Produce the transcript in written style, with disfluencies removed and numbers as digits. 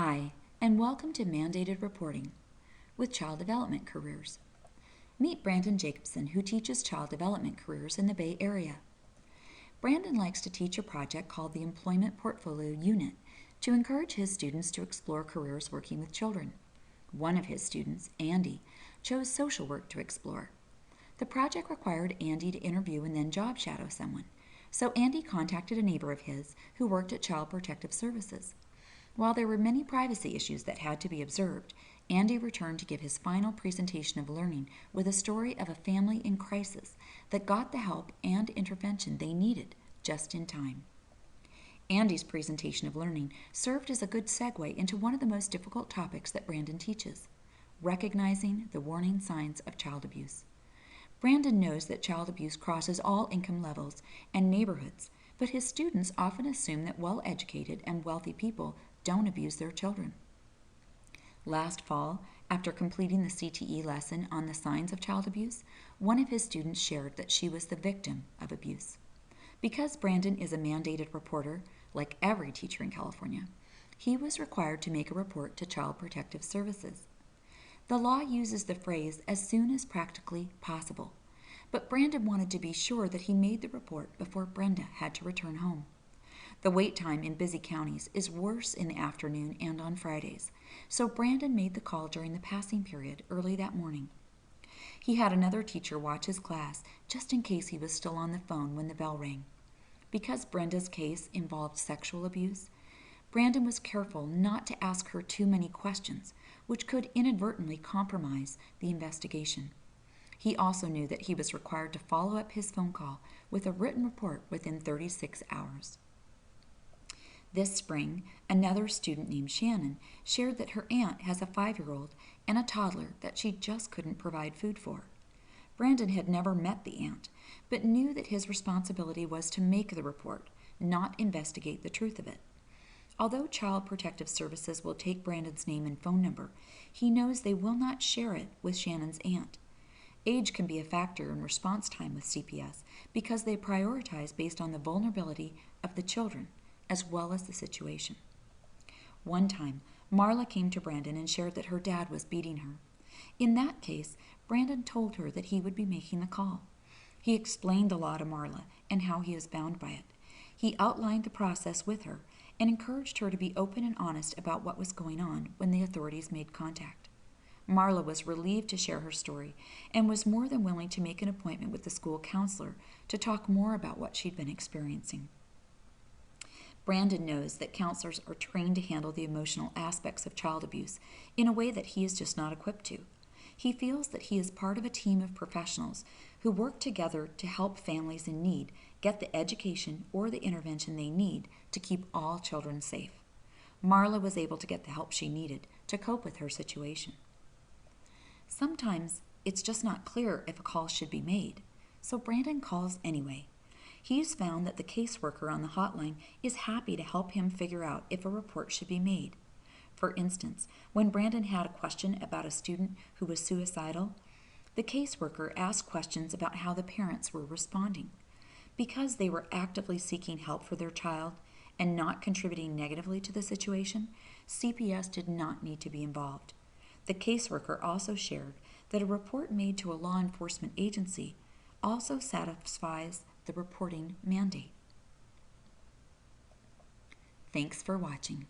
Hi, and welcome to Mandated Reporting with Child Development Careers. Meet Brandon Jacobson, who teaches child development careers in the Bay Area. Brandon likes to teach a project called the Employment Portfolio Unit to encourage his students to explore careers working with children. One of his students, Andy, chose social work to explore. The project required Andy to interview and then job shadow someone, so Andy contacted a neighbor of his who worked at Child Protective Services. While there were many privacy issues that had to be observed, Andy returned to give his final presentation of learning with a story of a family in crisis that got the help and intervention they needed just in time. Andy's presentation of learning served as a good segue into one of the most difficult topics that Brandon teaches: recognizing the warning signs of child abuse. Brandon knows that child abuse crosses all income levels and neighborhoods, but his students often assume that well-educated and wealthy people don't abuse their children. Last fall, after completing the CTE lesson on the signs of child abuse, one of his students shared that she was the victim of abuse. Because Brandon is a mandated reporter, like every teacher in California, he was required to make a report to Child Protective Services. The law uses the phrase "as soon as practically possible," but Brandon wanted to be sure that he made the report before Brenda had to return home. The wait time in busy counties is worse in the afternoon and on Fridays, so Brandon made the call during the passing period early that morning. He had another teacher watch his class just in case he was still on the phone when the bell rang. Because Brenda's case involved sexual abuse, Brandon was careful not to ask her too many questions, which could inadvertently compromise the investigation. He also knew that he was required to follow up his phone call with a written report within 36 hours. This spring, another student named Shannon shared that her aunt has a 5-year-old and a toddler that she just couldn't provide food for. Brandon had never met the aunt, but knew that his responsibility was to make the report, not investigate the truth of it. Although Child Protective Services will take Brandon's name and phone number, he knows they will not share it with Shannon's aunt. Age can be a factor in response time with CPS because they prioritize based on the vulnerability of the children as well as the situation. One time, Marla came to Brandon and shared that her dad was beating her. In that case, Brandon told her that he would be making the call. He explained the law to Marla and how he is bound by it. He outlined the process with her and encouraged her to be open and honest about what was going on when the authorities made contact. Marla was relieved to share her story and was more than willing to make an appointment with the school counselor to talk more about what she'd been experiencing. Brandon knows that counselors are trained to handle the emotional aspects of child abuse in a way that he is just not equipped to. He feels that he is part of a team of professionals who work together to help families in need get the education or the intervention they need to keep all children safe. Marla was able to get the help she needed to cope with her situation. Sometimes it's just not clear if a call should be made, so Brandon calls anyway. He's found that the caseworker on the hotline is happy to help him figure out if a report should be made. For instance, when Brandon had a question about a student who was suicidal, the caseworker asked questions about how the parents were responding. Because they were actively seeking help for their child and not contributing negatively to the situation, CPS did not need to be involved. The caseworker also shared that a report made to a law enforcement agency also satisfies the reporting mandate. Thanks for watching.